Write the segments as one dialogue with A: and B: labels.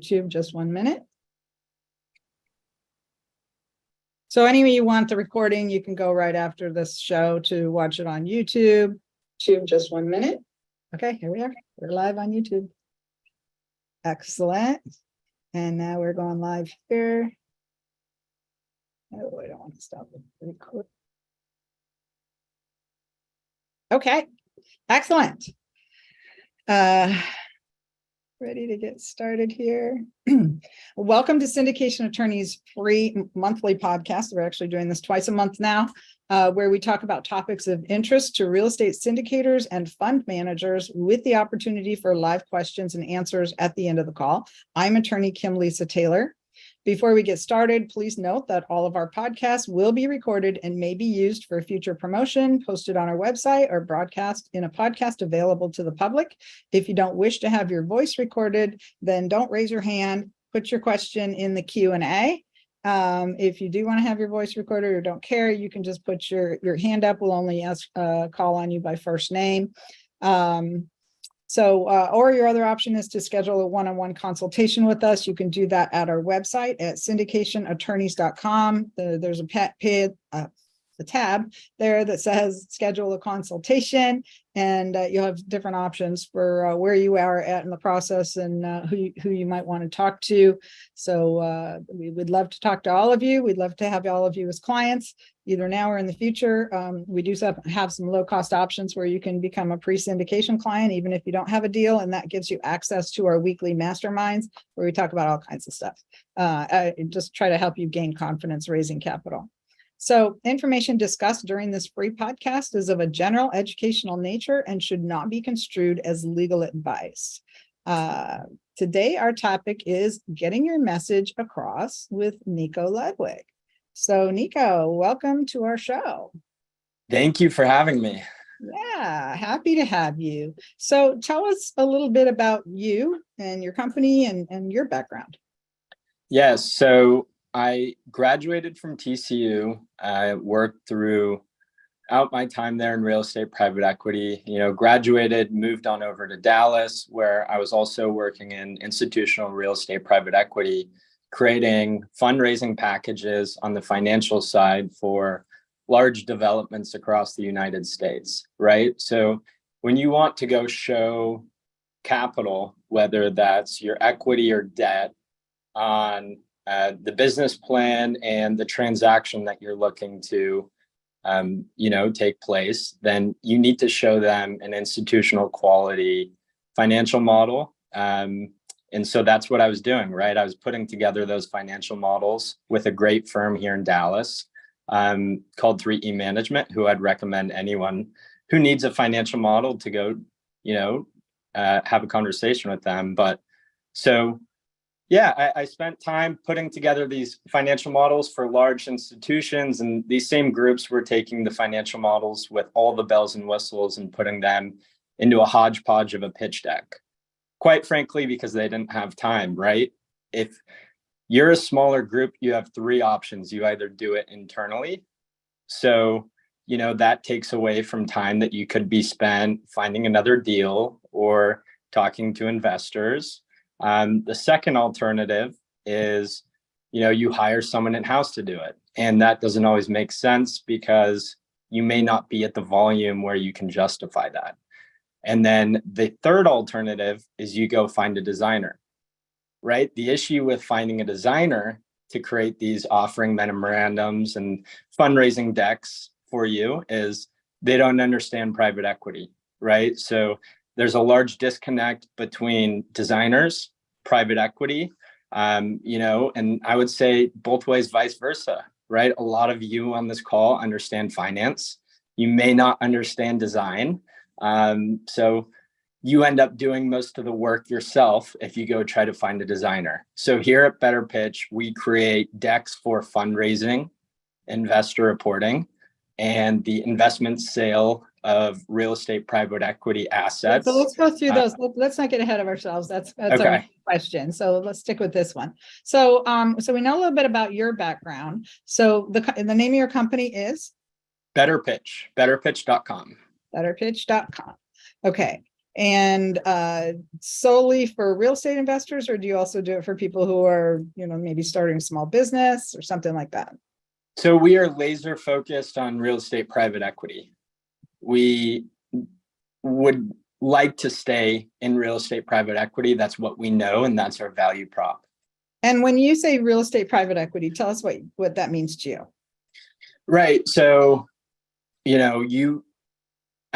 A: YouTube, just 1 minute. So any of you want the recording, you can go right after this show to watch it on YouTube. Just 1 minute. Okay, here we are. We're live on YouTube. Excellent. And now we're going live here. Oh, I don't want to stop the record. Okay, excellent. Ready to get started here. Welcome to Syndication Attorney's free monthly podcast. We're actually doing this twice a month now, where we talk about topics of interest to real estate syndicators and fund managers with the opportunity for live questions and answers at the end of the call. I'm attorney Kim Lisa Taylor. Before we get started, please note that all of our podcasts will be recorded and may be used for future promotion, posted on our website, or broadcast in a podcast available to the public. If you don't wish to have your voice recorded, then don't raise your hand. Put your question in the Q&A. If you do want to have your voice recorded or don't care, you can just put your hand up. We'll only call on you by first name. Or your other option is to schedule a one-on-one consultation with us. You can do that at our website at syndicationattorneys.com. There's a tab there that says schedule a consultation, and you'll have different options for where you are at in the process and who you might want to talk to. So we would love to talk to all of you. We'd love to have all of you as clients, either now or in the future. We do have some low-cost options where you can become a pre-syndication client, even if you don't have a deal, and that gives you access to our weekly masterminds where we talk about all kinds of stuff. I just try to help you gain confidence raising capital. So information discussed during this free podcast is of a general educational nature and should not be construed as legal advice. Today, our topic is getting your message across with Nico Ludwig. So Nico, welcome to our show.
B: Thank you for having me.
A: Yeah, happy to have you. So tell us a little bit about you and your company and your background.
B: Yes, so I graduated from TCU. I worked throughout my time there in real estate private equity, graduated, moved on over to Dallas, where I was also working in institutional real estate private equity, creating fundraising packages on the financial side for large developments across the United States, right? So when you want to go show capital, whether that's your equity or debt on the business plan and the transaction that you're looking to, take place, then you need to show them an institutional quality financial model. And so that's what I was doing, right? I was putting together those financial models with a great firm here in Dallas called 3E Management, who I'd recommend anyone who needs a financial model to go, have a conversation with them. But so yeah, I spent time putting together these financial models for large institutions, and these same groups were taking the financial models with all the bells and whistles and putting them into a hodgepodge of a pitch deck. Quite frankly, because they didn't have time, right? If you're a smaller group, you have three options. You either do it internally. So, that takes away from time that you could be spent finding another deal or talking to investors. The second alternative is, you hire someone in-house to do it. And that doesn't always make sense because you may not be at the volume where you can justify that. And then the third alternative is you go find a designer, right? The issue with finding a designer to create these offering memorandums and fundraising decks for you is they don't understand private equity, right? So there's a large disconnect between designers, private equity, and I would say both ways, vice versa, right? A lot of you on this call understand finance. You may not understand design. So you end up doing most of the work yourself if you go try to find a designer. So here at Better Pitch, we create decks for fundraising, investor reporting, and the investment sale of real estate private equity assets.
A: So let's go through those. Let's not get ahead of ourselves. That's okay. A question. So let's stick with this one. So we know a little bit about your background. So the name of your company is?
B: Better Pitch, betterpitch.com.
A: Betterpitch.com. Okay. And solely for real estate investors, or do you also do it for people who are, maybe starting a small business or something like that?
B: So we are laser focused on real estate private equity. We would like to stay in real estate private equity. That's what we know, and that's our value prop.
A: And when you say real estate private equity, tell us what that means to you.
B: Right. So,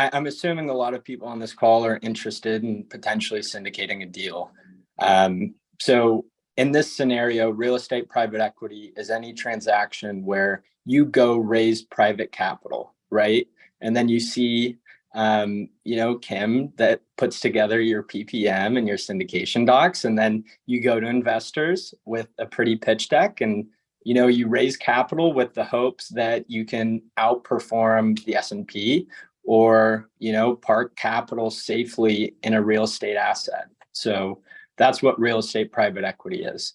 B: I'm assuming a lot of people on this call are interested in potentially syndicating a deal. So in this scenario, real estate private equity is any transaction where you go raise private capital, right? And then you see, Kim, that puts together your PPM and your syndication docs, and then you go to investors with a pretty pitch deck, and you raise capital with the hopes that you can outperform the S&P, or park capital safely in a real estate asset. So that's what real estate private equity is.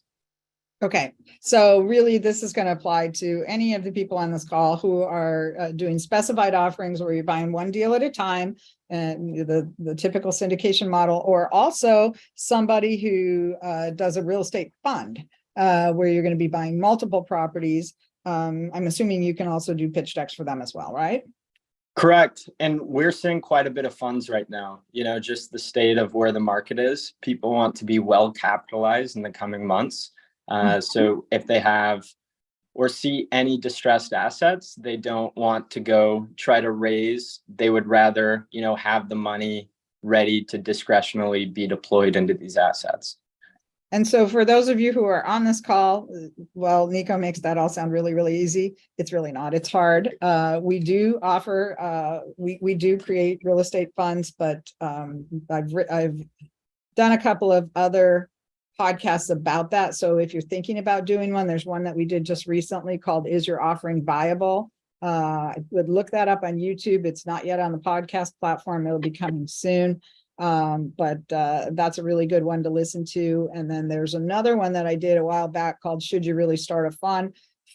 A: Okay, so really this is going to apply to any of the people on this call who are doing specified offerings where you're buying one deal at a time, and the typical syndication model, or also somebody who does a real estate fund where you're going to be buying multiple properties. I'm assuming you can also do pitch decks for them as well, right?
B: Correct. And we're seeing quite a bit of funds right now, just the state of where the market is. People want to be well capitalized in the coming months. So if they have or see any distressed assets, they don't want to go try to raise. They would rather, have the money ready to discretionally be deployed into these assets.
A: And so for those of you who are on this call, well, Nico makes that all sound really, really easy. It's really not. It's hard. We do offer, we do create real estate funds, but I've done a couple of other podcasts about that. So if you're thinking about doing one, there's one that we did just recently called Is Your Offering Viable? I would look that up on YouTube. It's not yet on the podcast platform. It'll be coming soon. But that's a really good one to listen to. And then there's another one that I did a while back called Should You Really Start a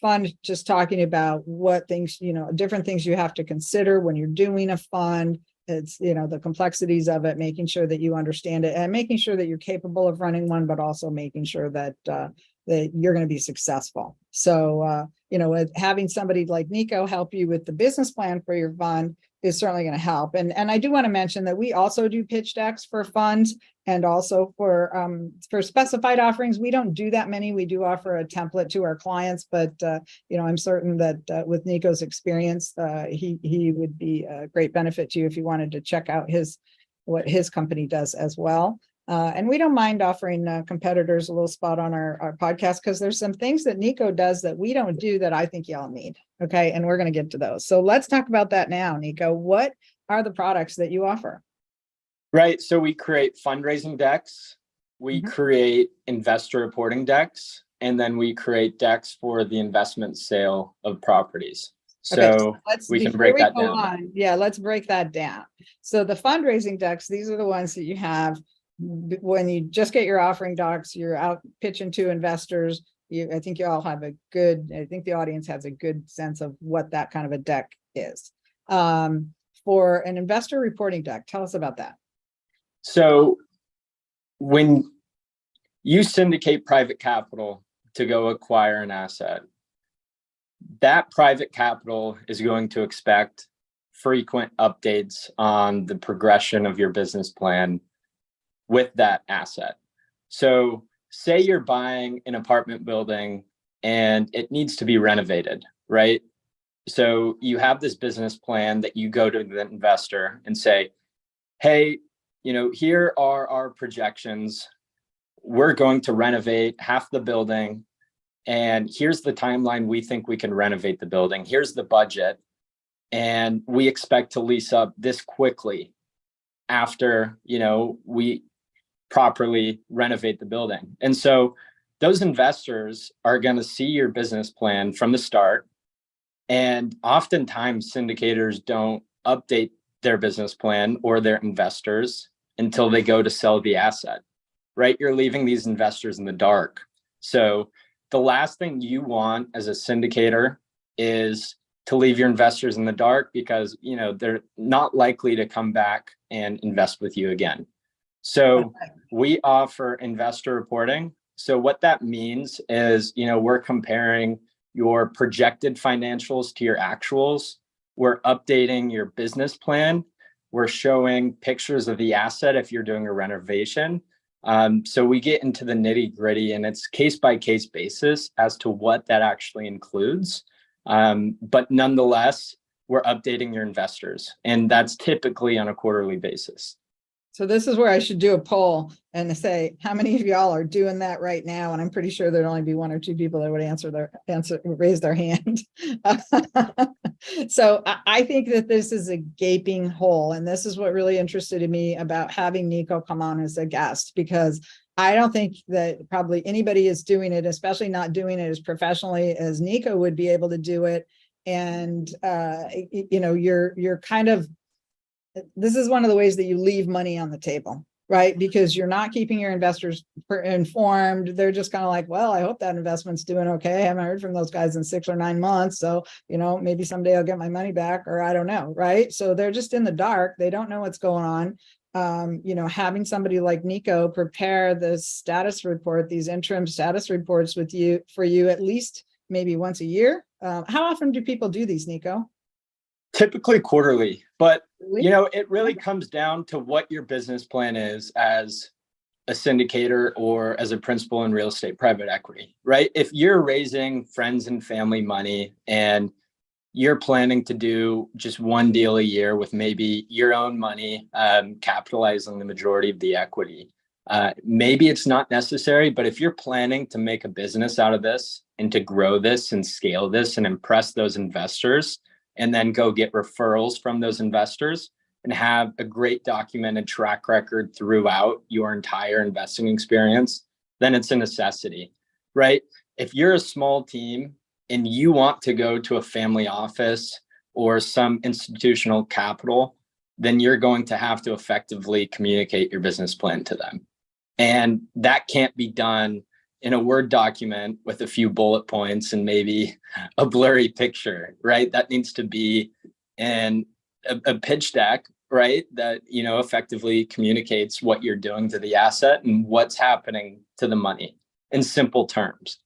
A: Fund? Just talking about what things, different things you have to consider when you're doing a fund. It's, the complexities of it, making sure that you understand it, and making sure that you're capable of running one, but also making sure that that you're going to be successful. So, with having somebody like Nico help you with the business plan for your fund is certainly going to help. And I do want to mention that we also do pitch decks for funds, and also for specified offerings. We don't do that many. We do offer a template to our clients, but I'm certain that with Nico's experience, he would be a great benefit to you if you wanted to check out what his company does as well. And we don't mind offering competitors a little spot on our podcast, because there's some things that Nico does that we don't do that I think y'all need. Okay. And we're going to get to those. So let's talk about that now, Nico. What are the products that you offer?
B: Right. So we create fundraising decks. We create investor reporting decks, and then we create decks for the investment sale of properties. So we can break that down.
A: Yeah, let's break that down. So the fundraising decks, these are the ones that you have when you just get your offering docs, you're out pitching to investors. I think you all have I think the audience has a good sense of what that kind of a deck is. For an investor reporting deck, tell us about that.
B: So when you syndicate private capital to go acquire an asset, that private capital is going to expect frequent updates on the progression of your business plan with that asset. So say you're buying an apartment building and it needs to be renovated, right? So you have this business plan that you go to the investor and say, hey, here are our projections. We're going to renovate half the building, and here's the timeline we think we can renovate the building. Here's the budget, and we expect to lease up this quickly after, we properly renovate the building. And so those investors are going to see your business plan from the start. And oftentimes syndicators don't update their business plan or their investors until they go to sell the asset, right? You're leaving these investors in the dark. So the last thing you want as a syndicator is to leave your investors in the dark because, you know, they're not likely to come back and invest with you again. So we offer investor reporting. So what that means is, you know, we're comparing your projected financials to your actuals. We're updating your business plan. We're showing pictures of the asset if you're doing a renovation. So we get into the nitty gritty, and it's case by case basis as to what that actually includes. But nonetheless, we're updating your investors, and that's typically on a quarterly basis.
A: So this is where I should do a poll and say, how many of y'all are doing that right now? And I'm pretty sure there'd only be one or two people that would raise their hand. So I think that this is a gaping hole. And this is what really interested me about having Nico come on as a guest, because I don't think that probably anybody is doing it, especially not doing it as professionally as Nico would be able to do it. And, you know, you're kind of, this is one of the ways that you leave money on the table, right? Because you're not keeping your investors informed. They're just kind of like, well, I hope that investment's doing okay. I haven't heard from those guys in 6 or 9 months. So, you know, maybe someday I'll get my money back, or I don't know, right? So they're just in the dark. They don't know what's going on. You know, having somebody like Nico prepare the status report, these interim status reports with you, for you at least maybe once a year. How often do people do these, Nico?
B: Typically quarterly, but you know, it really comes down to what your business plan is as a syndicator or as a principal in real estate private equity, right? If you're raising friends and family money and you're planning to do just one deal a year with maybe your own money, capitalizing the majority of the equity, maybe it's not necessary. But if you're planning to make a business out of this and to grow this and scale this and impress those investors, and then go get referrals from those investors and have a great documented track record throughout your entire investing experience, then it's a necessity, right? If you're a small team and you want to go to a family office or some institutional capital, then you're going to have to effectively communicate your business plan to them. And that can't be done in a Word document with a few bullet points and maybe a blurry picture, right? That needs to be in a pitch deck, right? That, you know, effectively communicates what you're doing to the asset and what's happening to the money in simple terms.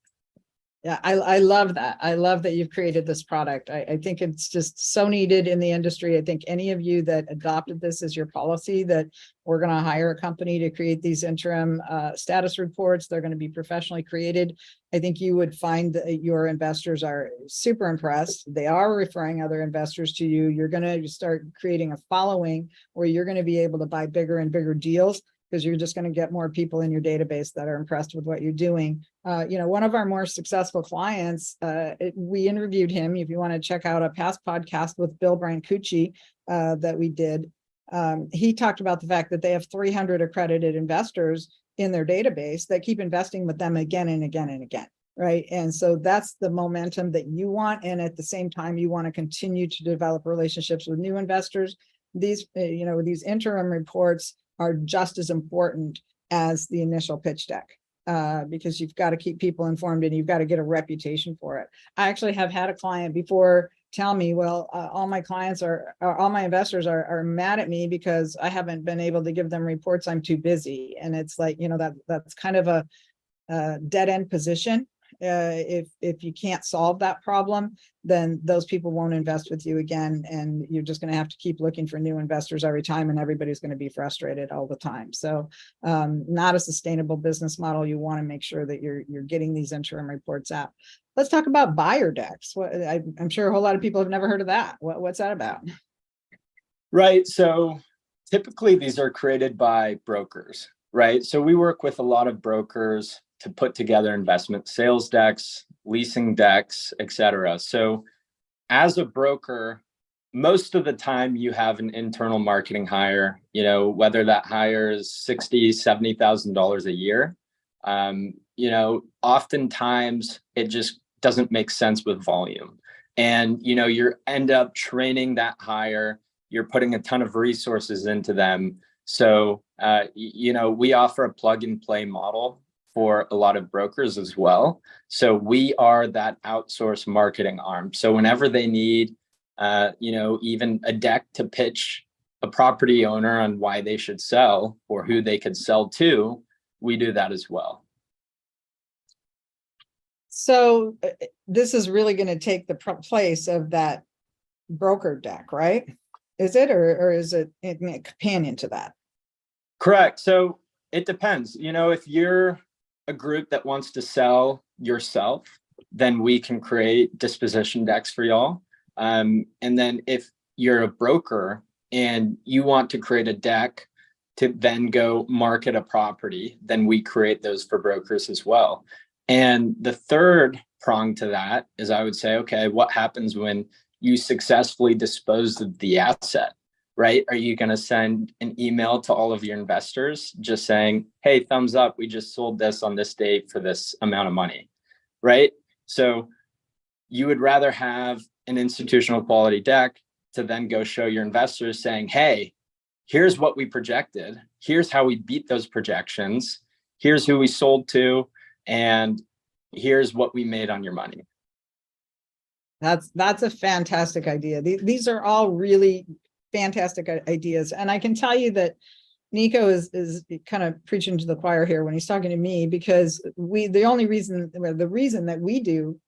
A: Yeah, I love that. I love that you've created this product. I think it's just so needed in the industry. I think any of you that adopted this as your policy, that we're going to hire a company to create these interim status reports, they're going to be professionally created. I think you would find that your investors are super impressed. They are referring other investors to you. You're going to start creating a following where you're going to be able to buy bigger and bigger deals, because you're just going to get more people in your database that are impressed with what you're doing. You know, one of our more successful clients, we interviewed him. If you want to check out a past podcast with Bill Brancucci that we did, he talked about the fact that they have 300 accredited investors in their database that keep investing with them again and again and again. Right. And so that's the momentum that you want. And at the same time, you want to continue to develop relationships with new investors. These, you know, these interim reports are just as important as the initial pitch deck, because you've got to keep people informed and you've got to get a reputation for it. I actually have had a client before tell me, well, all my clients all my investors are mad at me because I haven't been able to give them reports. I'm too busy. And it's like, you know, that's kind of a dead end position. If you can't solve that problem, then those people won't invest with you again, and you're just going to have to keep looking for new investors every time, and everybody's going to be frustrated all the time. So not a sustainable business model. You want to make sure that you're getting these interim reports out. Let's talk about buyer decks. I'm sure a whole lot of people have never heard of that. What's that about?
B: Right. So typically these are created by brokers, right? So we work with a lot of brokers to put together investment sales decks, leasing decks, etc. So as a broker, most of the time you have an internal marketing hire, you know, whether that hire is $60,000, $70,000 a year. You know, oftentimes it just doesn't make sense with volume. And, you know, you end up training that hire, you're putting a ton of resources into them. So, you know, we offer a plug and play model for a lot of brokers as well. So we are that outsourced marketing arm. So whenever they need, even a deck to pitch a property owner on why they should sell or who they could sell to, we do that as well.
A: So this is really going to take the place of that broker deck, right? Is it, or is it a companion to that?
B: Correct. So it depends. If you're a group that wants to sell yourself, then we can create disposition decks for y'all. And then if you're a broker and you want to create a deck to then go market a property, then we create those for brokers as well. And the third prong to that is, I would say, okay, what happens when you successfully dispose of the asset, right? Are you going to send an email to all of your investors just saying, hey, thumbs up, we just sold this on this date for this amount of money, right? So you would rather have an institutional quality deck to then go show your investors saying, hey, here's what we projected. Here's how we beat those projections. Here's who we sold to. And here's what we made on your money.
A: That's a fantastic idea. These are all really fantastic ideas. And I can tell you that Nico is kind of preaching to the choir here when he's talking to me, because the reason that we do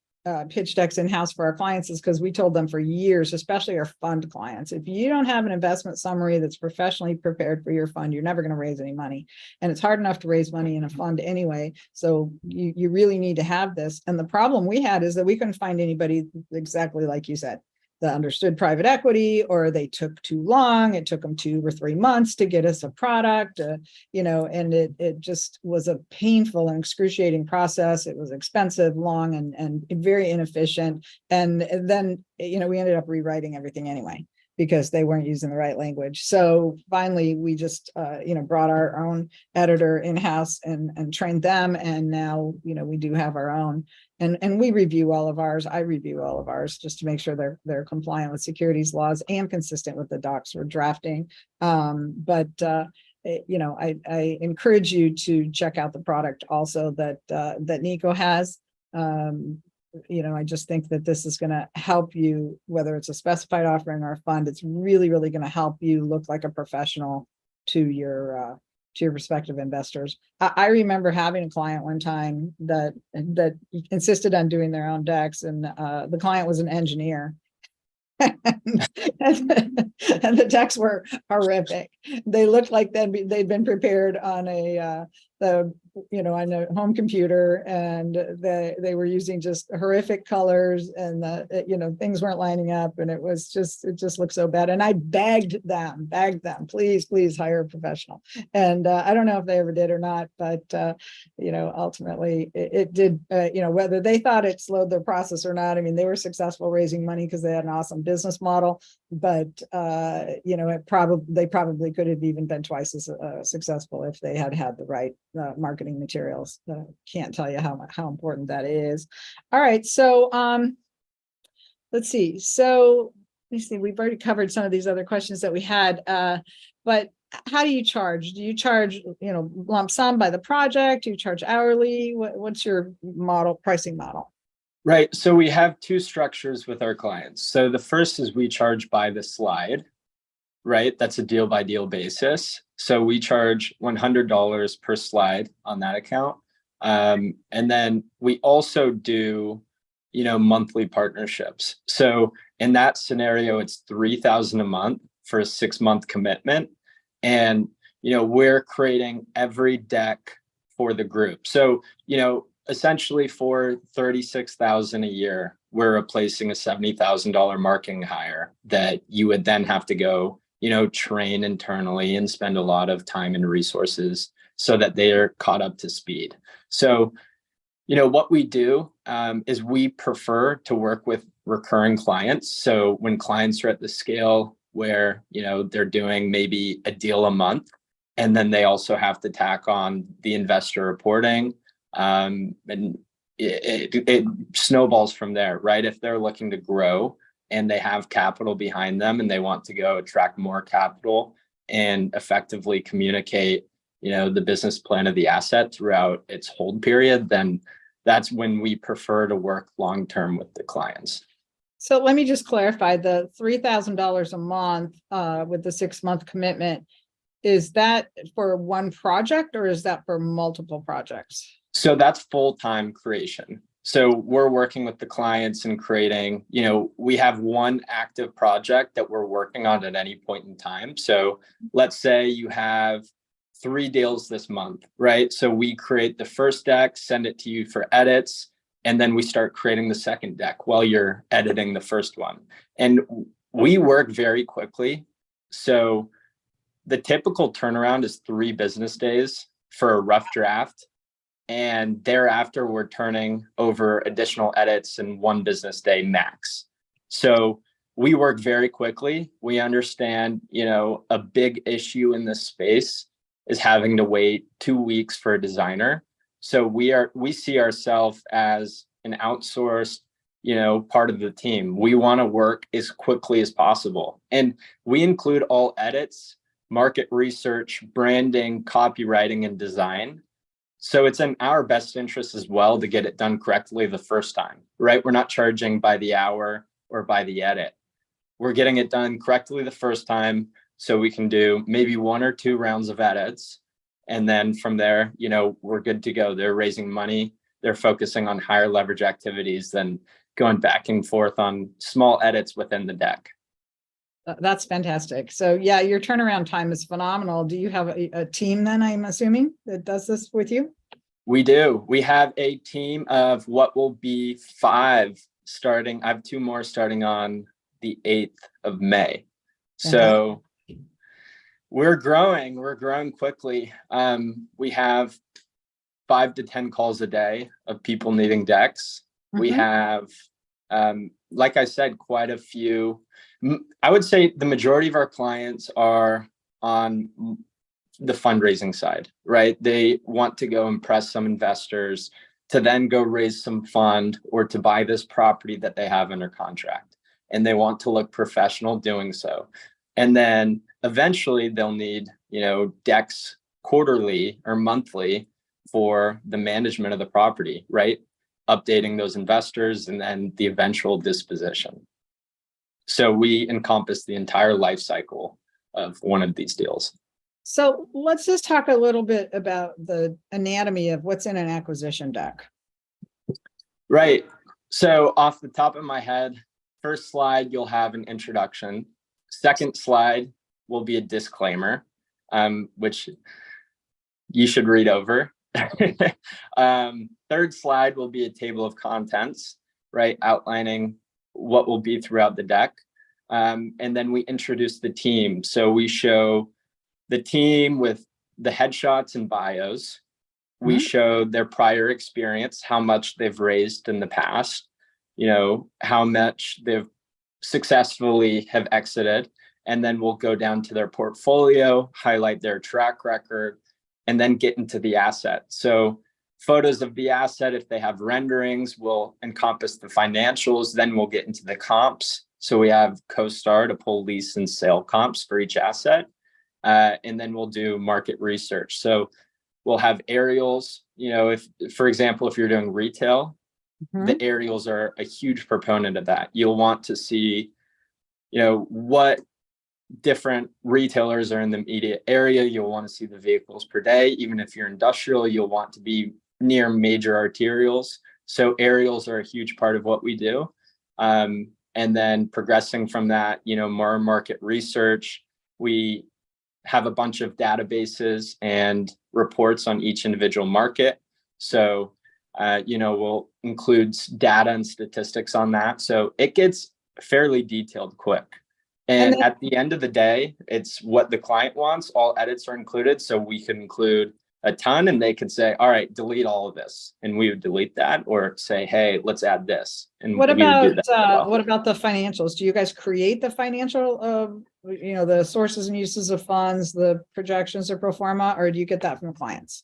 A: pitch decks in-house for our clients is because we told them for years, especially our fund clients, if you don't have an investment summary that's professionally prepared for your fund, you're never going to raise any money. And it's hard enough to raise money in a fund anyway. So you really need to have this. And the problem we had is that we couldn't find anybody exactly like you said, that understood private equity, or they took too long. It took them 2 or 3 months to get us a product, and it just was a painful and excruciating process. It was expensive, long, and very inefficient. And then, we ended up rewriting everything anyway, because they weren't using the right language. So finally, we just, brought our own editor in-house and trained them. And now, we do have our own. And we review all of ours. I review all of ours just to make sure they're compliant with securities laws and consistent with the docs we're drafting. I encourage you to check out the product also that Nico has. I just think that this is going to help you, whether it's a specified offering or a fund. It's really, really going to help you look like a professional to your respective investors. I remember having a client one time that insisted on doing their own decks, and the client was an engineer. and the decks were horrific. They looked like they'd been prepared on on a home computer, and they were using just horrific colors, and things weren't lining up, and it just looked so bad. And I begged them, please hire a professional. And I don't know if they ever did or not, but ultimately it did. Whether they thought it slowed their process or not, I mean, they were successful raising money because they had an awesome business model, but they probably could have even been twice as successful if they had the right marketing materials. Can't tell you how important that is. All right, so let's see. So let me see. We've already covered some of these other questions that we had, but how do you charge? Do you charge lump sum by the project? Do you charge hourly? What's your pricing model?
B: Right. So we have 2 structures with our clients. So the first is we charge by the slide, right? That's a deal by deal basis. So we charge $100 per slide on that account. And then we also do, monthly partnerships. So in that scenario, it's $3,000 a month for a 6-month commitment. And, we're creating every deck for the group. So, essentially for $36,000 a year, we're replacing a $70,000 marketing hire that you would then have to go, train internally and spend a lot of time and resources so that they are caught up to speed. So, what we do is we prefer to work with recurring clients. So when clients are at the scale where, they're doing maybe a deal a month, and then they also have to tack on the investor reporting, and it snowballs from there, right? If they're looking to grow and they have capital behind them and they want to go attract more capital and effectively communicate, the business plan of the asset throughout its hold period, then that's when we prefer to work long-term with the clients.
A: So let me just clarify, the $3,000 a month with the 6-month commitment, is that for one project or is that for multiple projects?
B: So that's full-time creation. So we're working with the clients and creating, we have one active project that we're working on at any point in time. So let's say you have 3 deals this month, right? So we create the first deck, send it to you for edits, and then we start creating the second deck while you're editing the first one. And we work very quickly. So the typical turnaround is 3 business days for a rough draft. And thereafter, we're turning over additional edits in 1 business day max. So we work very quickly. We understand, a big issue in this space is having to wait 2 weeks for a designer. So we see ourselves as an outsourced, part of the team. We want to work as quickly as possible. And we include all edits, market research, branding, copywriting, and design. So it's in our best interest as well to get it done correctly the first time, right? We're not charging by the hour or by the edit. We're getting it done correctly the first time so we can do maybe 1 or 2 rounds of edits. And then from there, we're good to go. They're raising money. They're focusing on higher leverage activities than going back and forth on small edits within the deck.
A: That's fantastic. So yeah, your turnaround time is phenomenal. Do you have a team then, I'm assuming, that does this with you?
B: We do. We have a team of what will be 5 starting. I have 2 more starting on the 8th of May. So we're growing. We're growing quickly. We have 5 to 10 calls a day of people needing decks. We have, like I said, quite a few. I would say the majority of our clients are on the fundraising side, right? They want to go impress some investors to then go raise some fund or to buy this property that they have under contract. And they want to look professional doing so. And then eventually they'll need, decks quarterly or monthly for the management of the property, right? Updating those investors and then the eventual disposition. So we encompass the entire life cycle of one of these deals.
A: So let's just talk a little bit about the anatomy of what's in an acquisition deck.
B: Right. So off the top of my head, first slide, you'll have an introduction. Second slide will be a disclaimer, which you should read over. Third slide will be a table of contents, right? Outlining what will be throughout the deck. And then we introduce the team. So we show the team with the headshots and bios. We show their prior experience, how much they've raised in the past, how much they've successfully have exited. And then we'll go down to their portfolio, highlight their track record, and then get into the asset. So photos of the asset, if they have renderings, will encompass the financials. Then we'll get into the comps. So we have CoStar to pull lease and sale comps for each asset. And then we'll do market research. So we'll have aerials, if, for example, if you're doing retail, the aerials are a huge proponent of that. You'll want to see, what different retailers are in the immediate area. You'll want to see the vehicles per day. Even if you're industrial, you'll want to be near major arterials. So aerials are a huge part of what we do. And then progressing from that, more market research, we have a bunch of databases and reports on each individual market. So, we'll include data and statistics on that. So it gets fairly detailed quick. And at the end of the day, it's what the client wants. All edits are included. So we can include a ton and they could say, all right, delete all of this. And we would delete that or say, hey, let's add this. And
A: what
B: we
A: about,
B: would do that as well.
A: what about the financials? Do you guys create the financial, the sources and uses of funds, the projections or pro forma, or do you get that from clients?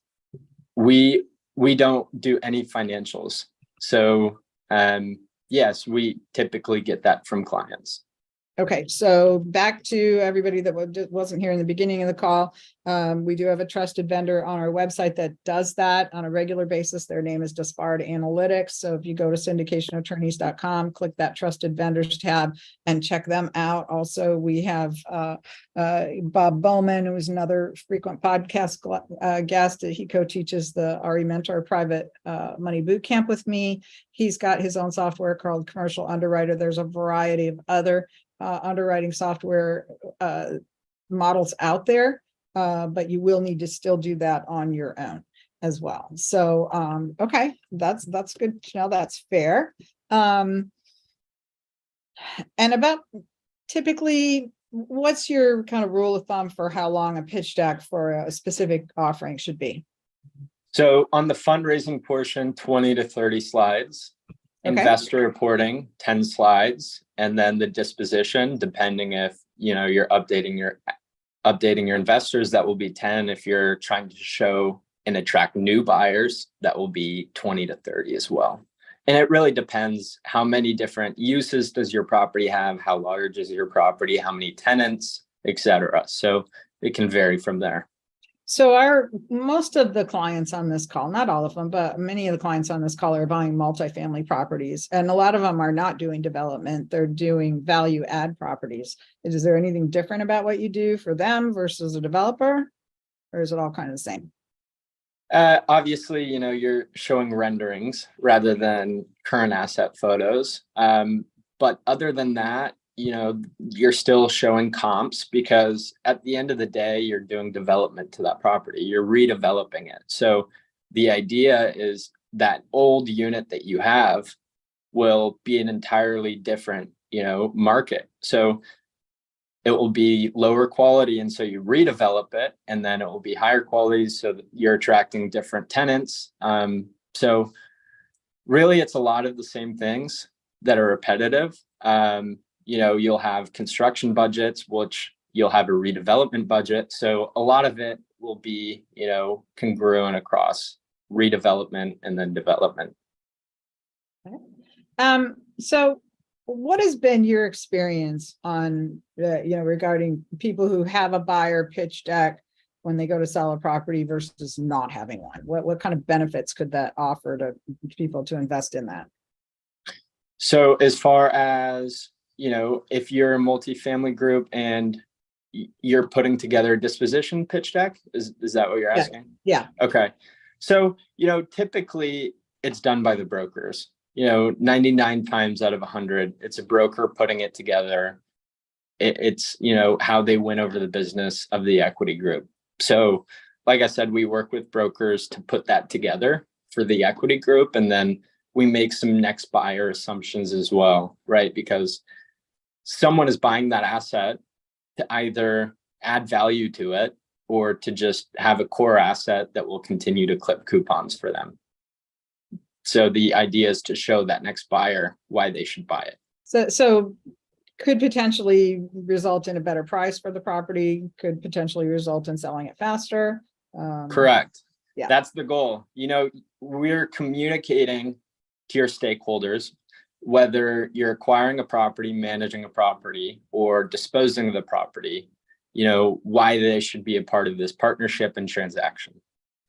B: We don't do any financials. So, yes, we typically get that from clients.
A: Okay, so back to everybody that wasn't here in the beginning of the call. We do have a trusted vendor on our website that does that on a regular basis. Their name is Despard Analytics. So if you go to syndicationattorneys.com, click that trusted vendors tab and check them out. Also, we have Bob Bowman, who is another frequent podcast guest. He co-teaches the RE Mentor Private Money Bootcamp with me. He's got his own software called Commercial Underwriter. There's a variety of other underwriting software models out there, but you will need to still do that on your own as well. So, okay, that's good to know. That's fair. And about typically, what's your kind of rule of thumb for how long a pitch deck for a specific offering should be?
B: So on the fundraising portion, 20 to 30 slides.
A: Okay.
B: Investor reporting, 10 slides, and then the disposition, depending if you're updating your investors, that will be 10. If you're trying to show and attract new buyers, that will be 20 to 30 as well. And it really depends how many different uses does your property have, how large is your property, how many tenants, etc. So it can vary from there.
A: So most of the clients on this call, not all of them, but many of the clients on this call are buying multifamily properties, and a lot of them are not doing development. They're doing value add properties. Is there anything different about what you do for them versus a developer, or is it all kind of the same?
B: Obviously, you're showing renderings rather than current asset photos. But other than that, you're still showing comps, because at the end of the day, you're doing development to that property. You're redeveloping it. So the idea is that old unit that you have will be an entirely different, market. So it will be lower quality. And so you redevelop it, and then it will be higher quality so that you're attracting different tenants. So really, it's a lot of the same things that are repetitive. You'll have construction budgets, which you'll have a redevelopment budget. So a lot of it will be, congruent across redevelopment and then development.
A: So what has been your experience on, regarding people who have a buyer pitch deck when they go to sell a property versus not having one? What kind of benefits could that offer to people to invest in that?
B: So as far as, if you're a multifamily group and you're putting together a disposition pitch deck, is that what you're asking?
A: Yeah.
B: Okay. So, typically it's done by the brokers. 99 times out of 100, it's a broker putting it together. It's how they win over the business of the equity group. So, like I said, we work with brokers to put that together for the equity group, and then we make some next buyer assumptions as well, right? Because someone is buying that asset to either add value to it or to just have a core asset that will continue to clip coupons for them. So the idea is to show that next buyer why they should buy it.
A: So could potentially result in a better price for the property, could potentially result in selling it faster.
B: Correct.
A: Yeah.
B: That's the goal. We're communicating to your stakeholders, whether you're acquiring a property, managing a property, or disposing of the property, why they should be a part of this partnership and transaction.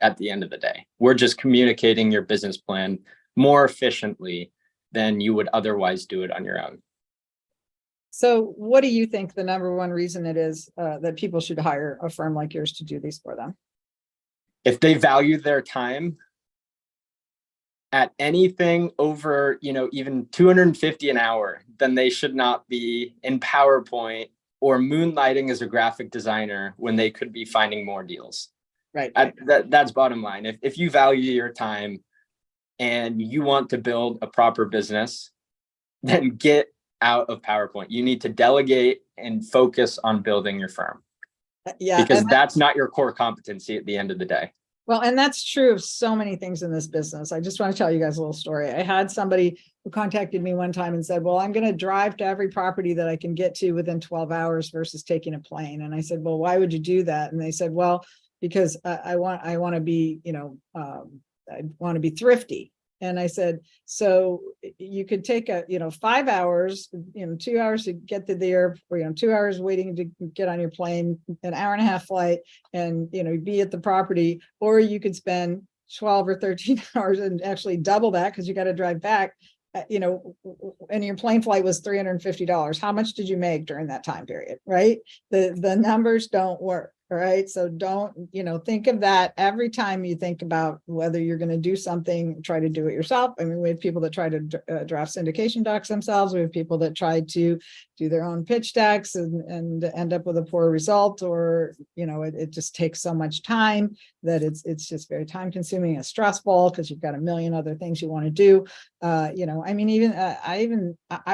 B: At the end of the day, we're just communicating your business plan more efficiently than you would otherwise do it on your own.
A: So what do you think the number one reason it is that people should hire a firm like yours to do these for them?
B: If they value their time at anything over, even $250 an hour, then they should not be in PowerPoint or moonlighting as a graphic designer when they could be finding more deals.
A: Right.
B: That's bottom line. If you value your time and you want to build a proper business, then get out of PowerPoint. You need to delegate and focus on building your firm.
A: Yeah.
B: Because that's not your core competency at the end of the day.
A: Well, and that's true of so many things in this business. I just want to tell you guys a little story. I had somebody who contacted me one time and said, well, I'm going to drive to every property that I can get to within 12 hours versus taking a plane. And I said, well, why would you do that? And they said, well, because I want to be, I want to be thrifty. And I said, so you could take 5 hours, 2 hours to get to the airport, 2 hours waiting to get on your plane, an hour and a half flight, and, be at the property, or you could spend 12 or 13 hours and actually double that because you got to drive back, and your plane flight was $350. How much did you make during that time period? Right? The numbers don't work. All right. So don't, think of that every time you think about whether you're going to do something, try to do it yourself. I mean, we have people that try to draft syndication docs themselves. We have people that try to do their own pitch decks and end up with a poor result, or, it just takes so much time that it's just very time consuming and stressful because you've got a million other things you want to do. I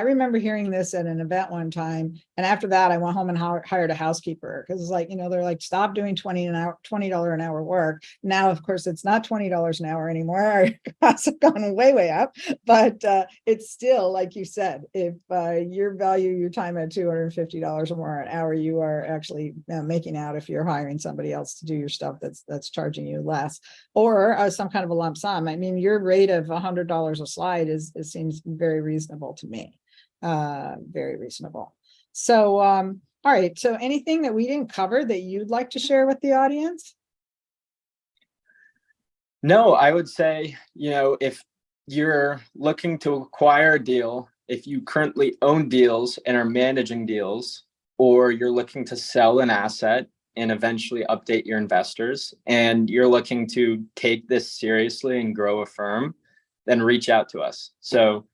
A: remember hearing this at an event one time. And after that, I went home and hired a housekeeper because it's like, they're like, stop doing $20 an hour work. Now, of course, it's not $20 an hour anymore. Our costs have gone way, way up, but it's still, like you said, if you value your time at $250 or more an hour, you are actually making out if you're hiring somebody else to do your stuff that's charging you less, or some kind of a lump sum. I mean, your rate of $100 a slide it seems very reasonable to me. Very reasonable. So, all right. So anything that we didn't cover that you'd like to share with the audience?
B: No, I would say, if you're looking to acquire a deal, if you currently own deals and are managing deals, or you're looking to sell an asset and eventually update your investors, and you're looking to take this seriously and grow a firm, then reach out to us. So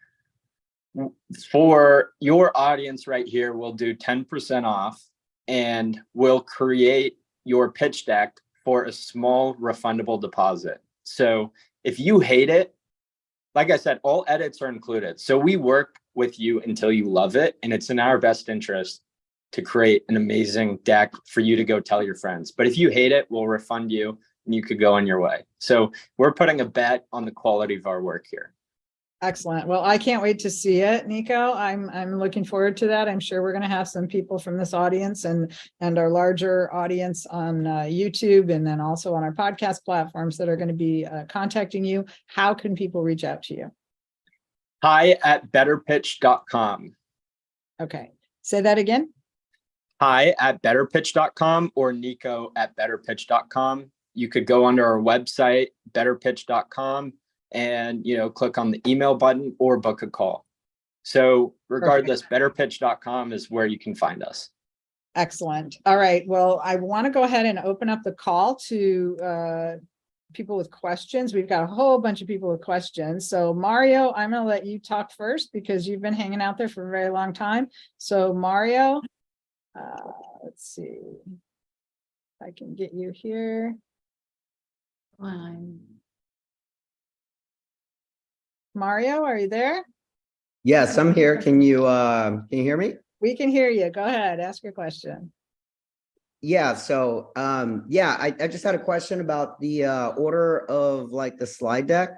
B: for your audience right here, we'll do 10% off, and we'll create your pitch deck for a small refundable deposit. So if you hate it, like I said, all edits are included. So we work with you until you love it. And it's in our best interest to create an amazing deck for you to go tell your friends. But if you hate it, we'll refund you and you could go on your way. So we're putting a bet on the quality of our work here.
A: Excellent. Well, I can't wait to see it, Nico. I'm looking forward to that. I'm sure we're going to have some people from this audience and our larger audience on YouTube, and then also on our podcast platforms that are going to be contacting you. How can people reach out to you?
B: hi@betterpitch.com.
A: Okay. Say that again.
B: hi@betterpitch.com or nico@betterpitch.com. You could go under our website, betterpitch.com, and click on the email button or book a call. So regardless, betterpitch.com is where you can find us.
A: Excellent. All right. Well, I want to go ahead and open up the call to people with questions. We've got a whole bunch of people with questions. So Mario, I'm going to let you talk first because you've been hanging out there for a very long time. So Mario, let's see if I can get you here. Mario, are you there?
C: Yes, I'm here. Can you hear me?
A: We can hear you. Go ahead. Ask your question.
C: Yeah. So, I just had a question about the order of like the slide deck,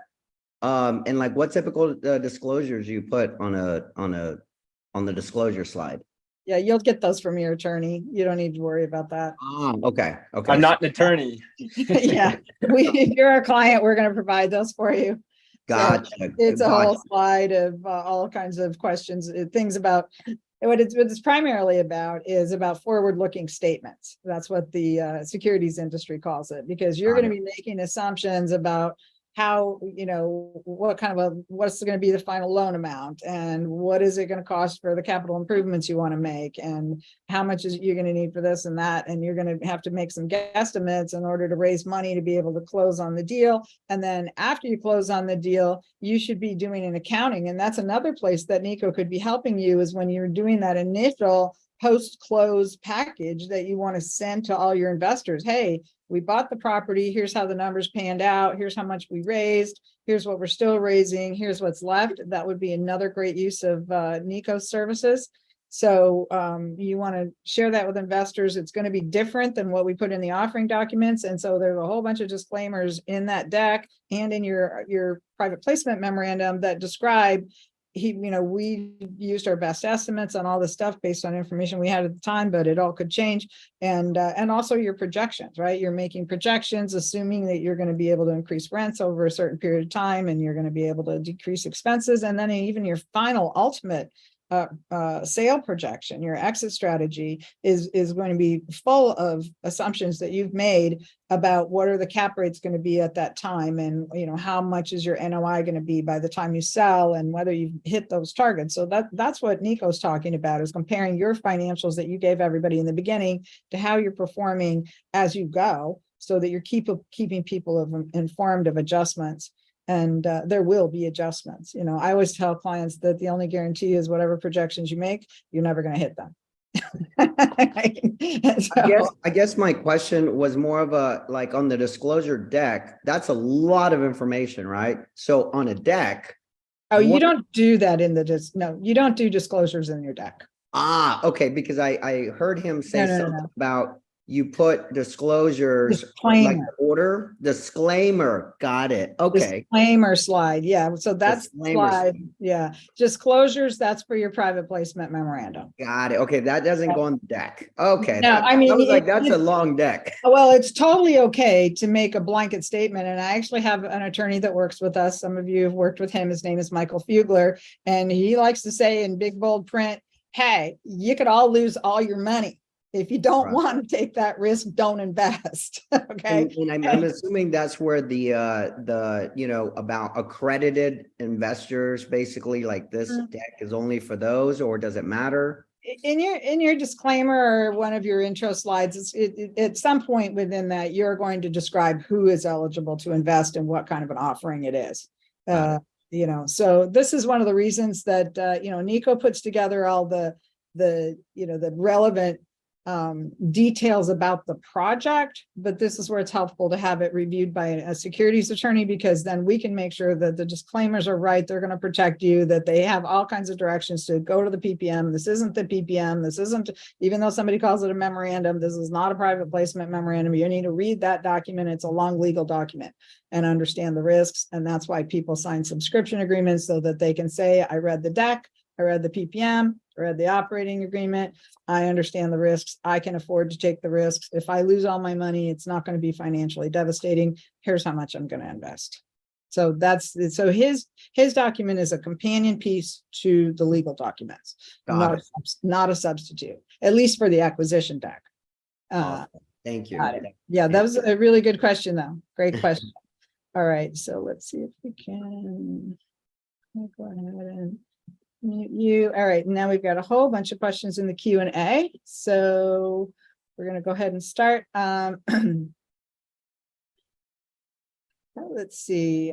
C: and like what typical disclosures you put on the disclosure slide.
A: Yeah, you'll get those from your attorney. You don't need to worry about that.
C: Oh, okay. Okay.
B: I'm not an attorney.
A: Yeah, if you're our client, we're going to provide those for you.
C: Gotcha.
A: It's a whole slide of all kinds of questions, things about what it's primarily about is about forward-looking statements. That's what the securities industry calls it, because you're going to be making assumptions about how, what's going to be the final loan amount, and what is it going to cost for the capital improvements you want to make, and how much is you're going to need for this and that, and you're going to have to make some guesstimates in order to raise money to be able to close on the deal. And then after you close on the deal, you should be doing an accounting. And that's another place that Nico could be helping you, is when you're doing that initial post-close package that you want to send to all your investors. Hey, we bought the property. Here's how the numbers panned out. Here's how much we raised. Here's what we're still raising. Here's what's left. That would be another great use of Nico's services. So you want to share that with investors. It's going to be different than what we put in the offering documents. And so there's a whole bunch of disclaimers in that deck and in your private placement memorandum that describe we used our best estimates on all this stuff based on information we had at the time, but it all could change. And also your projections, right? You're making projections, assuming that you're going to be able to increase rents over a certain period of time, and you're going to be able to decrease expenses. And then even your final ultimate sale projection, your exit strategy is going to be full of assumptions that you've made about what are the cap rates going to be at that time, and how much is your NOI going to be by the time you sell, and whether you've hit those targets. So that's what Nico's talking about, is comparing your financials that you gave everybody in the beginning to how you're performing as you go, so that you're keeping people informed of adjustments. And there will be adjustments. I always tell clients that the only guarantee is whatever projections you make, you're never going to hit them.
C: I guess my question was more of like on the disclosure deck, that's a lot of information, right? So on a deck.
A: Oh, you don't do that no, you don't do disclosures in your deck.
C: Okay, because I heard him say
A: No.
C: something about you put disclosures,
A: Disclaimer.
C: like order, disclaimer. Got it. Okay.
A: Disclaimer slide. Yeah. So that's
C: Disclaimer
A: slide. Yeah. Disclosures, that's for your private placement memorandum.
C: Got it. Okay. That doesn't go on the deck. Okay.
A: No, I mean,
C: I was like, that's a long deck.
A: Well, it's totally okay to make a blanket statement. And I actually have an attorney that works with us. Some of you have worked with him. His name is Michael Fugler. And he likes to say in big, bold print, hey, you could all lose all your money. If you don't want to take that risk, don't invest. Okay.
C: And I'm assuming that's where the about accredited investors, basically, like this deck is only for those, or does it matter?
A: In your disclaimer or one of your intro slides, at some point within that, you're going to describe who is eligible to invest and what kind of an offering it is. So this is one of the reasons that Nico puts together all the relevant details about the project, but this is where it's helpful to have it reviewed by a securities attorney, because then we can make sure that the disclaimers are right. They're going to protect you, that they have all kinds of directions to go to the PPM. This isn't the PPM. This isn't, even though somebody calls it a memorandum, this is not a private placement memorandum. You need to read that document. It's a long legal document and understand the risks. And that's why people sign subscription agreements, so that they can say, I read the deck, I read the PPM, I read the operating agreement. I understand the risks. I can afford to take the risks. If I lose all my money, it's not going to be financially devastating. Here's how much I'm going to invest. So his document is a companion piece to the legal documents, not a substitute, at least for the acquisition deck.
C: Thank you.
A: Yeah, that was a really good question, though. Great question. All right, so let's see if we can go ahead and mute you. All right, now we've got a whole bunch of questions in the Q&A. So we're going to go ahead and start. Let's see.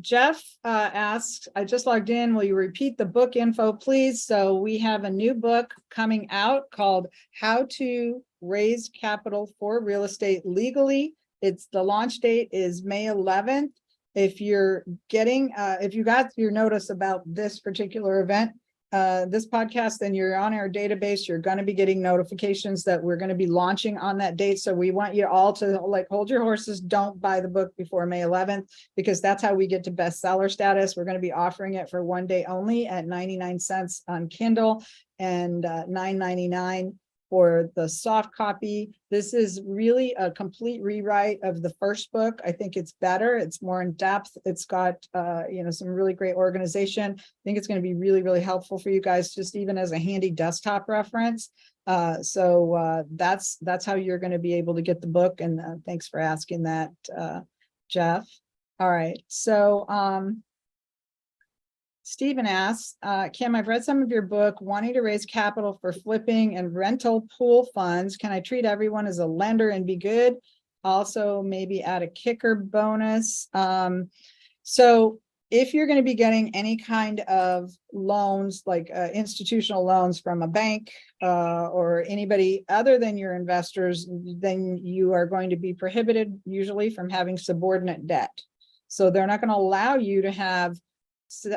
A: Jeff asks, I just logged in. Will you repeat the book info, please? So we have a new book coming out called How to Raise Capital for Real Estate Legally. The launch date is May 11th. If you're getting, if you got your notice about this particular event, this podcast, then you're on our database. You're going to be getting notifications that we're going to be launching on that date. So we want you all to hold your horses. Don't buy the book before May 11th, because that's how we get to bestseller status. We're going to be offering it for one day only at 99 cents on Kindle and $9.99 for the soft copy. This is really a complete rewrite of the first book. I think it's better. It's more in depth. It's got, some really great organization. I think it's going to be really, really helpful for you guys, just even as a handy desktop reference. So that's how you're going to be able to get the book. And thanks for asking that, Jeff. All right. So, Stephen asks, Kim, I've read some of your book, wanting to raise capital for flipping and rental pool funds. Can I treat everyone as a lender and be good? Also, maybe add a kicker bonus. So if you're going to be getting any kind of loans, like institutional loans from a bank or anybody other than your investors, then you are going to be prohibited usually from having subordinate debt. So they're not going to allow you to have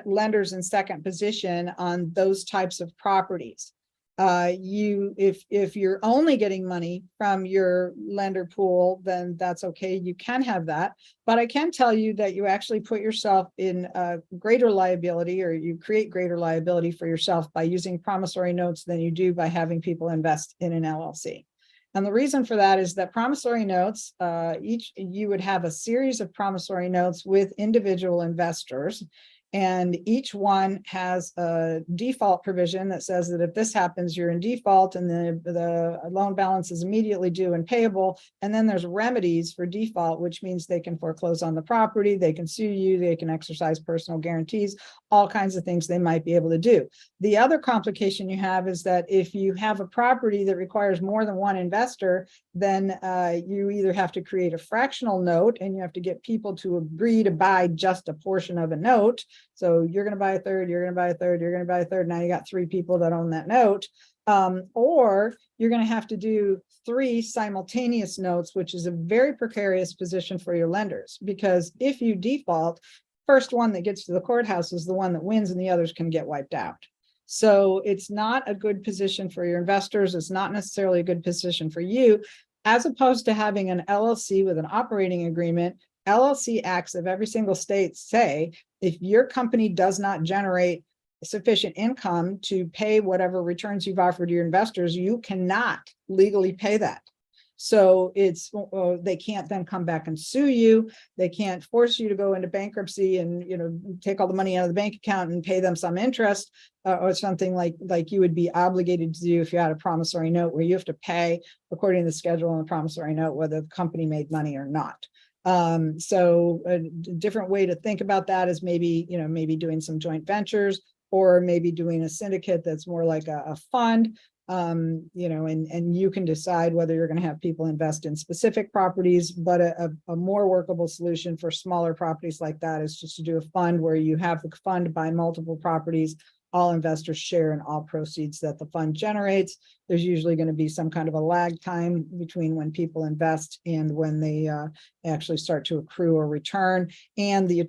A: lenders in second position on those types of properties. If you're only getting money from your lender pool, then that's okay. You can have that. But I can tell you that you actually put yourself in greater liability, or you create greater liability for yourself by using promissory notes than you do by having people invest in an LLC. And the reason for that is that promissory notes, you would have a series of promissory notes with individual investors. And each one has a default provision that says that if this happens, you're in default, and the loan balance is immediately due and payable. And then there's remedies for default, which means they can foreclose on the property, they can sue you, they can exercise personal guarantees, all kinds of things they might be able to do. The other complication you have is that if you have a property that requires more than one investor, then you either have to create a fractional note, and you have to get people to agree to buy just a portion of a note. So you're going to buy a third, you're going to buy a third, you're going to buy a third. Now you got 3 people that own that note. Or you're going to have to do 3 simultaneous notes, which is a very precarious position for your lenders, because if you default, first one that gets to the courthouse is the one that wins, and the others can get wiped out. So it's not a good position for your investors. It's not necessarily a good position for you, as opposed to having an LLC with an operating agreement. LLC acts of every single state say, if your company does not generate sufficient income to pay whatever returns you've offered your investors, you cannot legally pay that. So it's they can't then come back and sue you. They can't force you to go into bankruptcy and, you know, take all the money out of the bank account and pay them some interest, or something like you would be obligated to do if you had a promissory note, where you have to pay according to the schedule on the promissory note, whether the company made money or not. So a different way to think about that is maybe, you know, maybe doing some joint ventures, or maybe doing a syndicate that's more like a fund. You know, and you can decide whether you're going to have people invest in specific properties, but a more workable solution for smaller properties like that is just to do a fund where you have the fund buy multiple properties. All investors share in all proceeds that the fund generates. There's usually going to be some kind of a lag time between when people invest and when they actually start to accrue a return. And the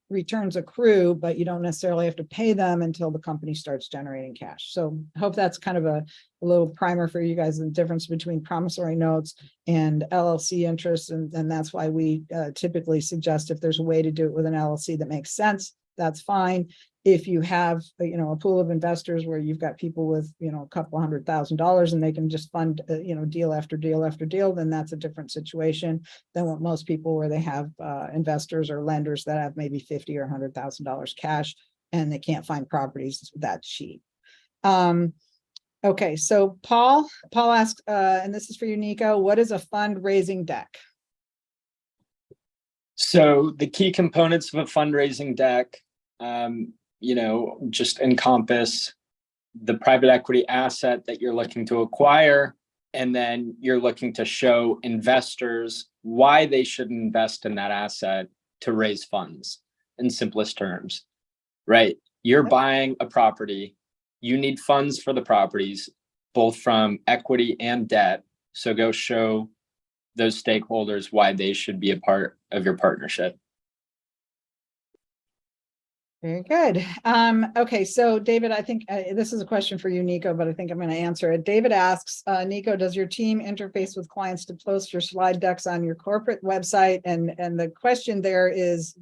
A: returns accrue, but you don't necessarily have to pay them until the company starts generating cash. So I hope that's kind of a little primer for you guys, the difference between promissory notes and LLC interests. And that's why we typically suggest, if there's a way to do it with an LLC that makes sense, that's fine. If you have, you know, a pool of investors where you've got people with, you know, a couple $100,000 and they can just fund, you know, deal after deal after deal, then that's a different situation than what most people, where they have investors or lenders that have maybe $50,000 or $100,000 cash and they can't find properties that cheap. Okay, so Paul asked, and this is for you, Nico, what is a fundraising deck?
B: So the key components of a fundraising deck, you know, just encompass the private equity asset that you're looking to acquire, and then you're looking to show investors why they should invest in that asset to raise funds, in simplest terms, right? You're buying a property, you need funds for the properties, both from equity and debt. So go show those stakeholders why they should be a part of your partnership.
A: Very good. Okay, so David, I think this is a question for you, Nico, but I think I'm going to answer it. David asks, Nico, does your team interface with clients to post your slide decks on your corporate website? And the question there is,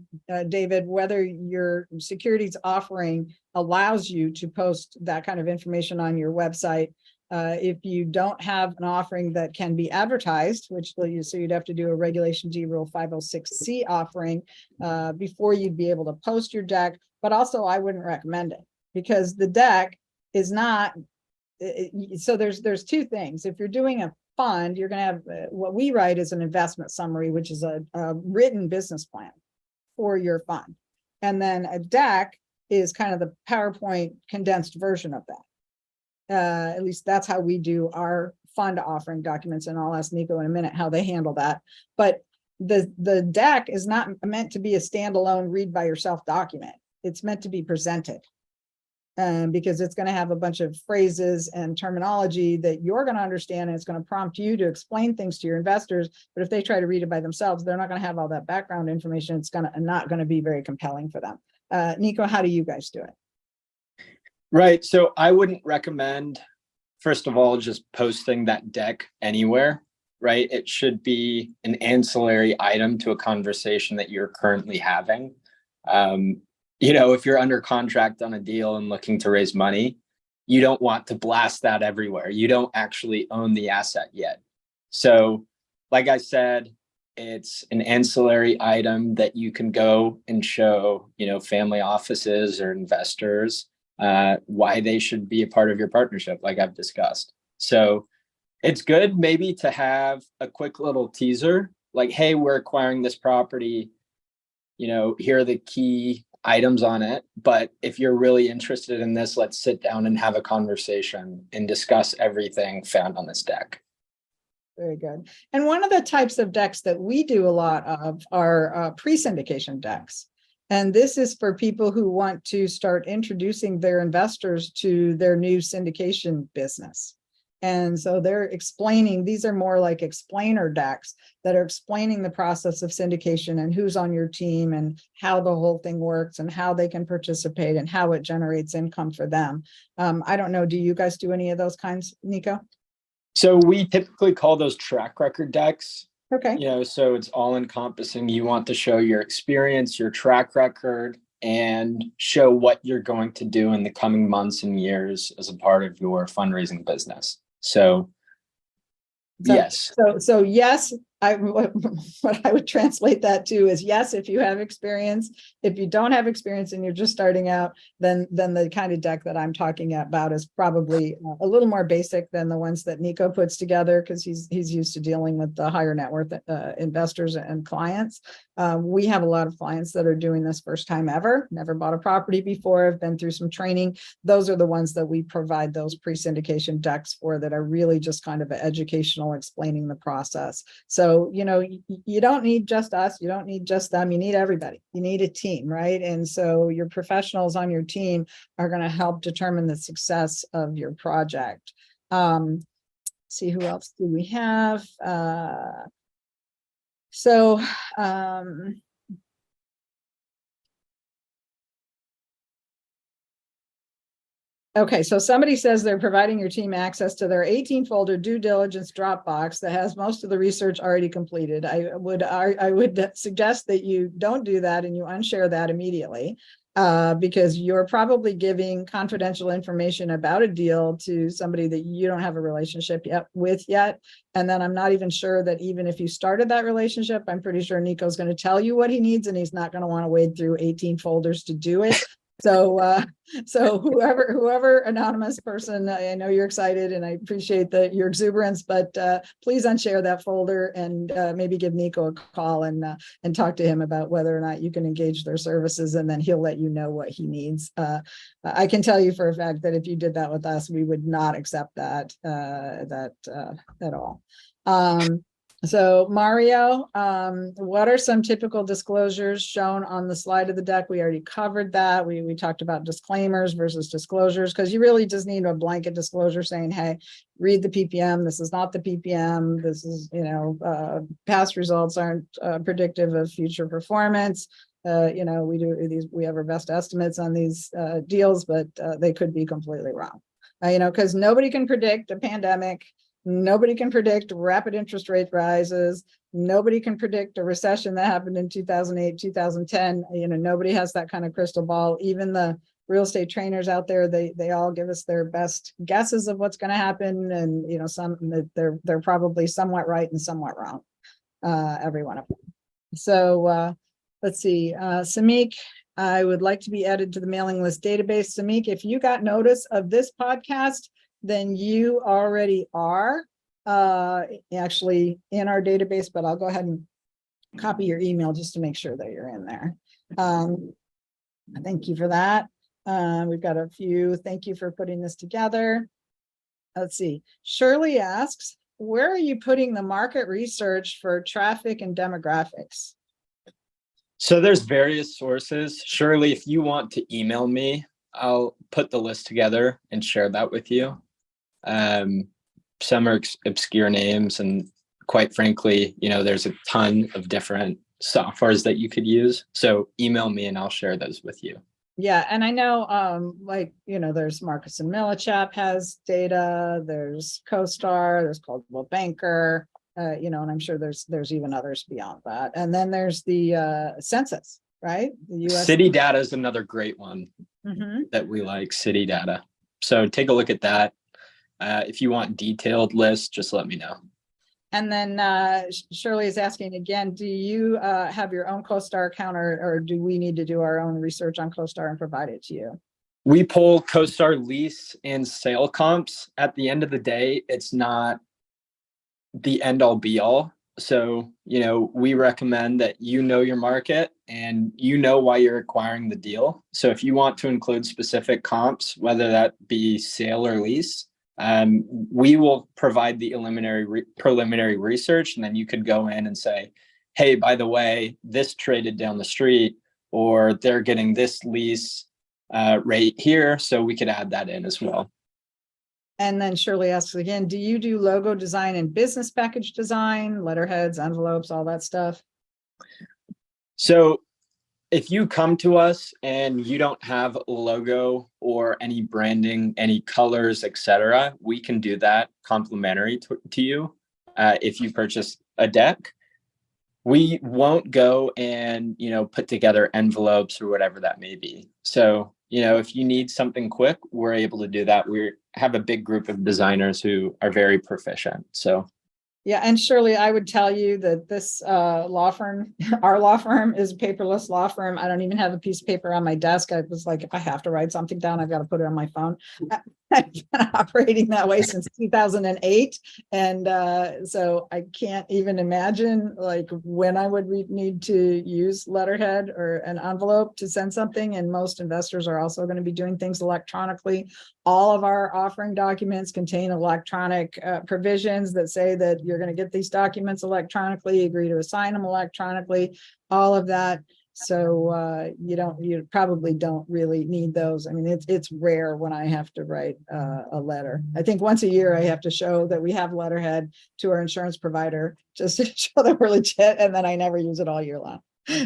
A: David, whether your securities offering allows you to post that kind of information on your website. If you don't have an offering that can be advertised, so you'd have to do a Regulation D Rule 506C offering before you'd be able to post your deck. But also, I wouldn't recommend it, because the deck is not. So there's 2 things. If you're doing a fund, you're going to have what we write is an investment summary, which is a written business plan for your fund, and then a deck is kind of the PowerPoint condensed version of that. At least that's how we do our fund offering documents, and I'll ask Nico in a minute how they handle that. But the deck is not meant to be a standalone read by yourself document. It's meant to be presented, because it's going to have a bunch of phrases and terminology that you're going to understand, and it's going to prompt you to explain things to your investors. But if they try to read it by themselves, they're not going to have all that background information. It's not going to be very compelling for them. Nico, how do you guys do it?
B: Right. So I wouldn't recommend first of all, just posting that deck anywhere, right? It should be an ancillary item to a conversation that you're currently having. If you're under contract on a deal and looking to raise money, you don't want to blast that everywhere. You don't actually own the asset yet. So, like I said, it's an ancillary item that you can go and show, family offices or investors why they should be a part of your partnership, like I've discussed. So it's good maybe to have a quick little teaser, like, hey, we're acquiring this property, here are the key items on it. But if you're really interested in this, let's sit down and have a conversation and discuss everything found on this deck.
A: Very good. And one of the types of decks that we do a lot of are pre-syndication decks. And this is for people who want to start introducing their investors to their new syndication business. And so they're explaining, these are more like explainer decks that are explaining the process of syndication and who's on your team and how the whole thing works and how they can participate and how it generates income for them. I don't know, do you guys do any of those kinds, Nico?
B: So we typically call those track record decks.
A: Okay.
B: So it's all encompassing. You want to show your experience, your track record, and show what you're going to do in the coming months and years as a part of your fundraising business. So yes.
A: So yes, what I would translate that to is yes, if you have experience. If you don't have experience and you're just starting out, then the kind of deck that I'm talking about is probably a little more basic than the ones that Nico puts together, because he's used to dealing with the higher net worth investors and clients. We have a lot of clients that are doing this first time ever, never bought a property before, have been through some training. Those are the ones that we provide those pre-syndication decks for, that are really just kind of educational, explaining the process. So, you don't need just us, you don't need just them, you need everybody. You need a team, right? And so your professionals on your team are going to help determine the success of your project. See, who else do we have? Okay, so somebody says they're providing your team access to their 18-folder due diligence Dropbox that has most of the research already completed. I would suggest that you don't do that and you unshare that immediately, because you're probably giving confidential information about a deal to somebody that you don't have a relationship with yet. And then I'm not even sure that even if you started that relationship, I'm pretty sure Nico's going to tell you what he needs, and he's not going to want to wade through 18 folders to do it. So whoever anonymous person, I know you're excited and I appreciate your exuberance, but please unshare that folder and maybe give Nico a call and talk to him about whether or not you can engage their services, and then he'll let you know what he needs. I can tell you for a fact that if you did that with us, we would not accept that at all. So Mario, what are some typical disclosures shown on the slide of the deck? We already covered that. We talked about disclaimers versus disclosures, because you really just need a blanket disclosure saying, hey, read the PPM. This is not the PPM. This is, past results aren't predictive of future performance. We have our best estimates on these deals, but they could be completely wrong. Because nobody can predict a pandemic. Nobody can predict rapid interest rate rises. Nobody can predict a recession that happened in 2008, 2010. Nobody has that kind of crystal ball. Even the real estate trainers out there, they all give us their best guesses of what's going to happen. And, some they're probably somewhat right and somewhat wrong, every one of them. So let's see, Samik, I would like to be added to the mailing list database. Samik, if you got notice of this podcast, then you already are actually in our database, but I'll go ahead and copy your email just to make sure that you're in there. Thank you for that. We've got a few. Thank you for putting this together. Let's see. Shirley asks, where are you putting the market research for traffic and demographics?
B: So there's various sources. Shirley, if you want to email me, I'll put the list together and share that with you. Some are obscure names, and quite frankly, there's a ton of different softwares that you could use. So email me and I'll share those with you.
A: Yeah, and I know, like, there's Marcus and Millichap has data, there's CoStar, there's Coldwell Banker, and I'm sure there's even others beyond that. And then there's the census, right? The US.
B: City Data is another great one
A: Mhm.
B: that we like, City Data. So take a look at that. If you want detailed lists, just let me know.
A: And then Shirley is asking again, do you have your own CoStar account, or do we need to do our own research on CoStar and provide it to you?
B: We pull CoStar lease and sale comps. At the end of the day, it's not the end all be all. So, we recommend that your market and why you're acquiring the deal. So if you want to include specific comps, whether that be sale or lease, we will provide the preliminary research, and then you could go in and say, hey, by the way, this traded down the street, or they're getting this lease rate here, so we could add that in as well.
A: And then Shirley asks again, do you do logo design and business package design, letterheads, envelopes, all that stuff?
B: So if you come to us and you don't have a logo or any branding, any colors, etc., we can do that complimentary to you if you purchase a deck. We won't go and, put together envelopes or whatever that may be. So, if you need something quick, we're able to do that. We have a big group of designers who are very proficient. So
A: yeah, and Shirley, I would tell you that this law firm, our law firm, is a paperless law firm. I don't even have a piece of paper on my desk. I was like, if I have to write something down, I've got to put it on my phone. I've been operating that way since 2008. And so I can't even imagine like when I would need to use letterhead or an envelope to send something. And most investors are also going to be doing things electronically. All of our offering documents contain electronic provisions that say that you're going to get these documents electronically, agree to assign them electronically, all of that. So you probably don't really need those. I mean, it's rare when I have to write a letter. I think once a year I have to show that we have letterhead to our insurance provider just to show that we're legit, and then I never use it all year long.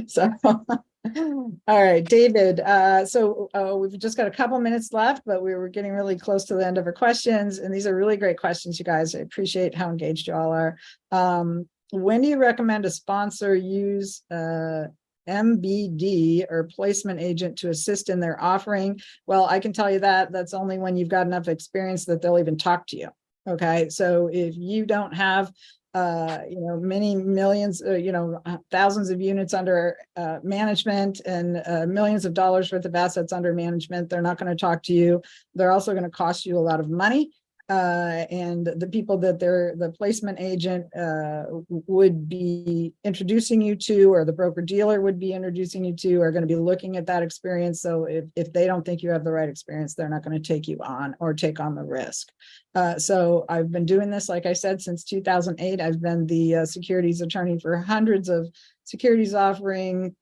A: So all right, David. So we've just got a couple minutes left, but we were getting really close to the end of our questions. And these are really great questions, you guys. I appreciate how engaged you all are. When do you recommend a sponsor use MBD or placement agent to assist in their offering? Well, I can tell you that that's only when you've got enough experience that they'll even talk to you. Okay, so if you don't have many millions, thousands of units under management and millions of dollars worth of assets under management, they're not going to talk to you. They're also going to cost you a lot of money. And the people that the placement agent would be introducing you to, or the broker dealer would be introducing you to, are going to be looking at that experience. So if they don't think you have the right experience, they're not going to take you on or take on the risk. So I've been doing this, like I said, since 2008. I've been the securities attorney for hundreds of securities offering,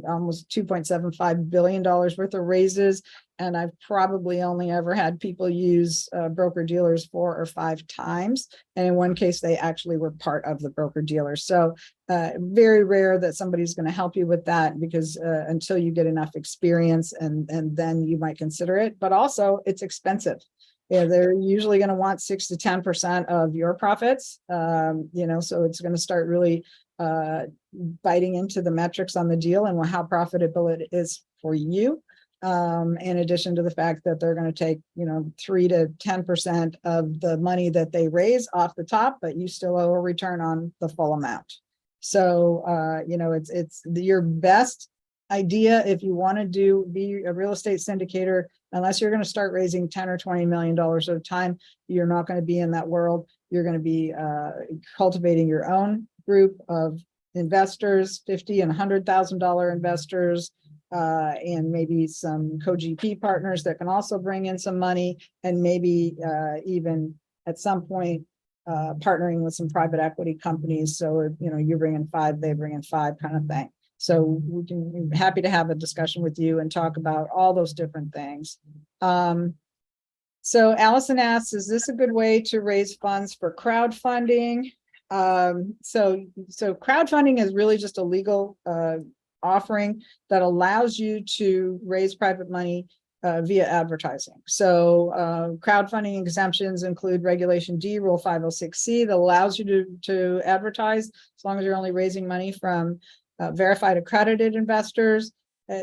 A: almost $2.75 billion worth of raises. And I've probably only ever had people use broker dealers 4 or 5 times. And in one case, they actually were part of the broker dealer. So very rare that somebody's going to help you with that, because until you get enough experience, and then you might consider it. But also it's expensive. Yeah, they're usually going to want 6 to 10% of your profits. So it's going to start really biting into the metrics on the deal and how profitable it is for you. In addition to the fact that they're going to take, 3 to 10% of the money that they raise off the top, but you still owe a return on the full amount. So, it's your best idea if you want to be a real estate syndicator. Unless you're going to start raising 10 or $20 million at a time, you're not going to be in that world. You're going to be cultivating your own group of investors, $50,000 and $100,000 investors, and maybe some co-GP partners that can also bring in some money, and maybe even at some point partnering with some private equity companies. So, you bring in 5, they bring in 5 kind of thing. So we're happy to have a discussion with you and talk about all those different things. So Allison asks, is this a good way to raise funds for crowdfunding? So crowdfunding is really just a legal offering that allows you to raise private money via advertising. So crowdfunding exemptions include Regulation D, Rule 506C, that allows you to advertise as long as you're only raising money from verified accredited investors.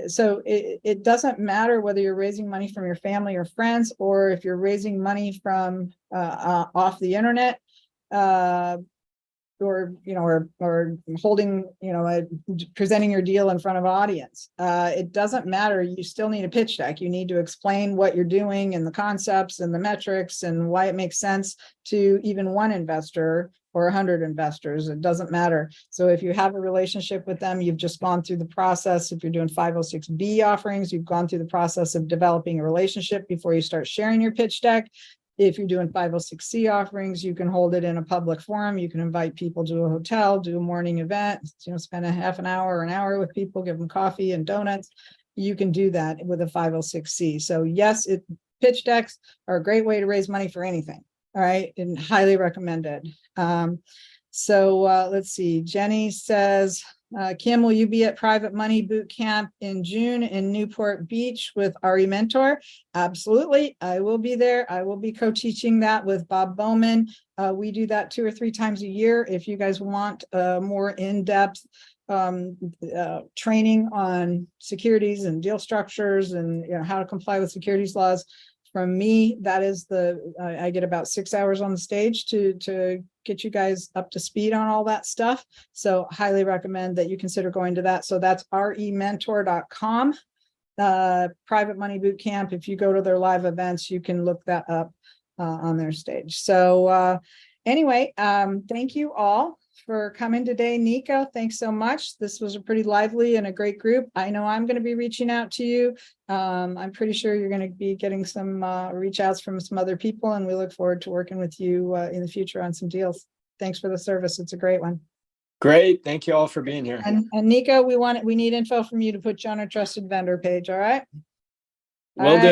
A: So it doesn't matter whether you're raising money from your family or friends, or if you're raising money from off the internet, or holding, presenting your deal in front of audience. It doesn't matter. You still need a pitch deck. You need to explain what you're doing and the concepts and the metrics and why it makes sense to even one investor or 100 investors. It doesn't matter. So if you have a relationship with them, you've just gone through the process. If you're doing 506B offerings, you've gone through the process of developing a relationship before you start sharing your pitch deck. If you're doing 506C offerings, you can hold it in a public forum. You can invite people to a hotel, do a morning event, spend a half an hour or an hour with people, give them coffee and donuts. You can do that with a 506C. So yes, pitch decks are a great way to raise money for anything. All right, and highly recommended. So let's see. Jenny says, Kim, will you be at Private Money Boot Camp in June in Newport Beach with RE Mentor? Absolutely. I will be there. I will be co-teaching that with Bob Bowman. We do that 2 or 3 times a year. If you guys want more in-depth training on securities and deal structures and how to comply with securities laws, from me, that is I get about 6 hours on the stage to get you guys up to speed on all that stuff. So highly recommend that you consider going to that. So that's rementor.com, Private Money Boot Camp. If you go to their live events, you can look that up on their stage. So anyway, thank you all for coming today. Nico, thanks so much. This was a pretty lively and a great group. I know I'm going to be reaching out to you. I'm pretty sure you're going to be getting some reach outs from some other people, and we look forward to working with you in the future on some deals. Thanks for the service. It's a great one.
B: Great. Thank you all for being here.
A: And Nico, we need info from you to put you on our trusted vendor page. All right.
B: Will do.